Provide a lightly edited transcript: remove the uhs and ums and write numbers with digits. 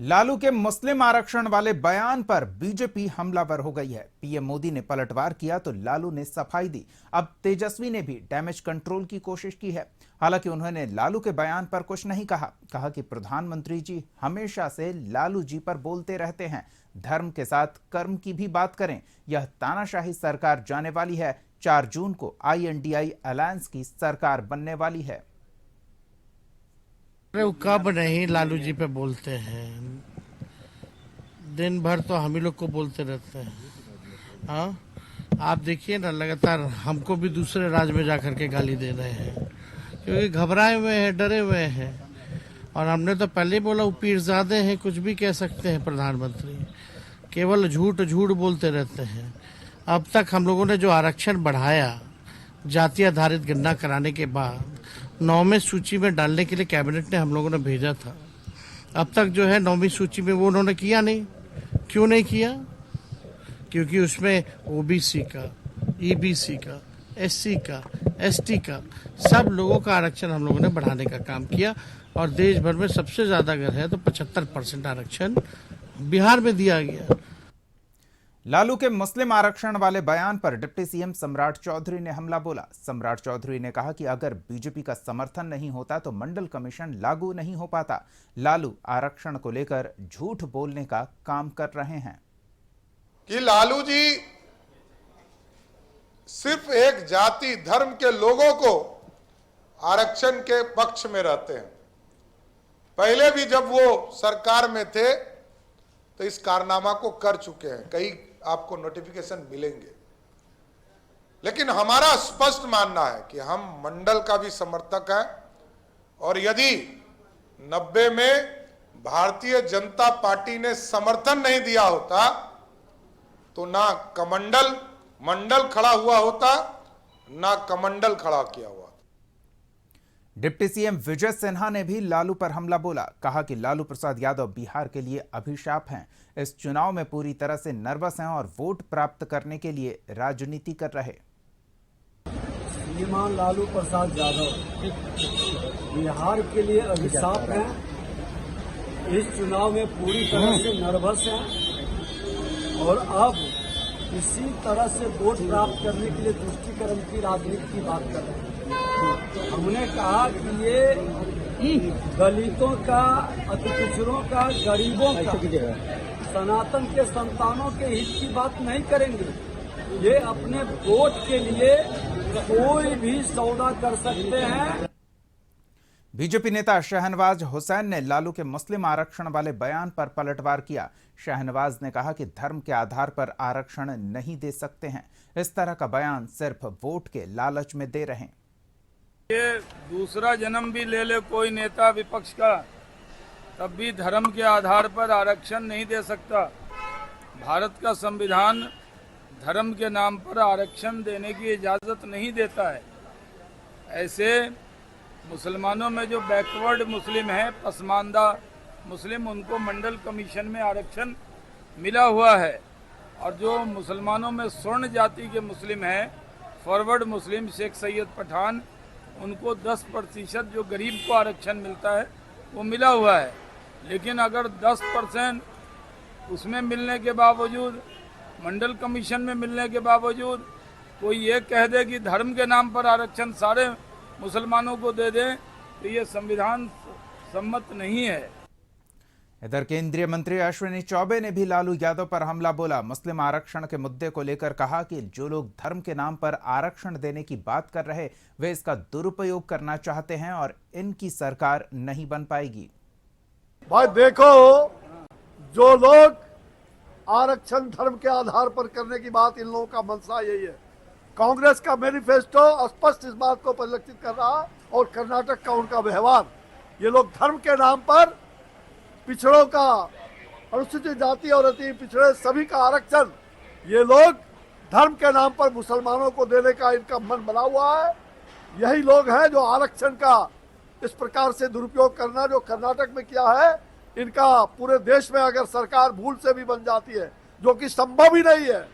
लालू के मुस्लिम आरक्षण वाले बयान पर बीजेपी हमलावर हो गई है। पीएम मोदी ने पलटवार किया तो लालू ने सफाई दी। अब तेजस्वी ने भी डैमेज कंट्रोल की कोशिश की है। हालांकि उन्होंने लालू के बयान पर कुछ नहीं कहा कि प्रधानमंत्री जी हमेशा से लालू जी पर बोलते रहते हैं, धर्म के साथ कर्म की भी बात करें। यह तानाशाही सरकार जाने वाली है। 4 जून को INDI अलायंस की सरकार बनने वाली है। अरे वो कब नहीं लालू जी पे बोलते हैं, दिन भर तो हम ही लोग को बोलते रहते हैं। हाँ, आप देखिए ना, लगातार हमको भी दूसरे राज्य में जाकर के गाली दे रहे हैं क्योंकि घबराए हुए हैं, डरे हुए हैं। और हमने तो पहले ही बोला वो पीरजादे हैं, कुछ भी कह सकते हैं प्रधानमंत्री, केवल झूठ झूठ बोलते रहते हैं। अब तक हम लोगों ने जो आरक्षण बढ़ाया जाति आधारित गणना कराने के बाद 9वीं सूची में डालने के लिए कैबिनेट ने हम लोगों ने भेजा था, अब तक जो है 9वीं सूची में वो उन्होंने किया नहीं। क्यों नहीं किया? क्योंकि उसमें OBC का, EBC का, SC का, ST का सब लोगों का आरक्षण हम लोगों ने बढ़ाने का काम किया। और देश भर में सबसे ज्यादा अगर है तो 75% आरक्षण बिहार में दिया गया। लालू के मुस्लिम आरक्षण वाले बयान पर डिप्टी सीएम सम्राट चौधरी ने हमला बोला। सम्राट चौधरी ने कहा कि अगर बीजेपी का समर्थन नहीं होता तो मंडल कमीशन लागू नहीं हो पाता। लालू आरक्षण को लेकर झूठ बोलने का काम कर रहे हैं कि लालू जी सिर्फ एक जाति धर्म के लोगों को आरक्षण के पक्ष में रहते हैं। पहले भी जब वो सरकार में थे तो इस कारनामा को कर चुके हैं, कई आपको नोटिफिकेशन मिलेंगे। लेकिन हमारा स्पष्ट मानना है कि हम मंडल का भी समर्थक है और यदि 90 में भारतीय जनता पार्टी ने समर्थन नहीं दिया होता तो ना मंडल खड़ा हुआ होता, ना कमंडल खड़ा किया हुआ। डिप्टी सीएम विजय सिन्हा ने भी लालू पर हमला बोला। कहा कि लालू प्रसाद यादव बिहार के लिए अभिशाप हैं। इस चुनाव में पूरी तरह से नर्वस हैं और वोट प्राप्त करने के लिए राजनीति कर रहे। श्रीमान लालू प्रसाद यादव बिहार के लिए अभिशाप हैं। इस चुनाव में पूरी तरह से नर्वस हैं और अब इसी तरह से वोट प्राप्त करने के लिए तुष्टीकरण की राजनीति की बात कर रहे हैं। हमने कहा कि ये दलितों का, अति पिछड़ों का, गरीबों का, सनातन के संतानों के हित की बात नहीं करेंगे। ये अपने वोट के लिए कोई भी सौदा कर सकते हैं। बीजेपी नेता शहनवाज हुसैन ने लालू के मुस्लिम आरक्षण वाले बयान पर पलटवार किया। शहनवाज ने कहा कि धर्म के आधार पर आरक्षण नहीं दे सकते हैं। इस तरह का बयान सिर्फ वोट के लालच में दे रहे हैं। ये दूसरा जन्म भी ले ले कोई नेता विपक्ष का, तब भी धर्म के आधार पर आरक्षण नहीं दे सकता। भारत का संविधान धर्म के नाम पर आरक्षण देने की इजाजत नहीं देता है। ऐसे मुसलमानों में जो बैकवर्ड मुस्लिम हैं, पसमानदा मुस्लिम, उनको मंडल कमीशन में आरक्षण मिला हुआ है। और जो मुसलमानों में स्वर्ण जाति के मुस्लिम हैं, फॉरवर्ड मुस्लिम, शेख सैयद पठान, उनको 10% जो गरीब को आरक्षण मिलता है वो मिला हुआ है। लेकिन अगर 10% उसमें मिलने के बावजूद, मंडल कमीशन में मिलने के बावजूद कोई ये कह दे कि धर्म के नाम पर आरक्षण सारे मुसलमानों को दे दें, तो ये संविधान सम्मत नहीं है। इधर केंद्रीय मंत्री अश्विनी चौबे ने भी लालू यादव पर हमला बोला। मुस्लिम आरक्षण के मुद्दे को लेकर कहा कि जो लोग धर्म के नाम पर आरक्षण देने की बात कर रहे, वे इसका दुरुपयोग करना चाहते हैं और इनकी सरकार नहीं बन पाएगी। भाई देखो, जो लोग आरक्षण धर्म के आधार पर करने की बात, इन लोगों का मंशा यही है। कांग्रेस का मैनिफेस्टो स्पष्ट इस बात को परिलक्षित कर रहा और कर्नाटक का उनका व्यवहार, ये लोग धर्म के नाम पर पिछड़ों का, अनुसूचित जाति और अति पिछड़े सभी का आरक्षण, ये लोग धर्म के नाम पर मुसलमानों को देने का इनका मन बना हुआ है। यही लोग हैं जो आरक्षण का इस प्रकार से दुरुपयोग करना जो कर्नाटक में किया है, इनका पूरे देश में अगर सरकार भूल से भी बन जाती है, जो कि संभव ही नहीं है,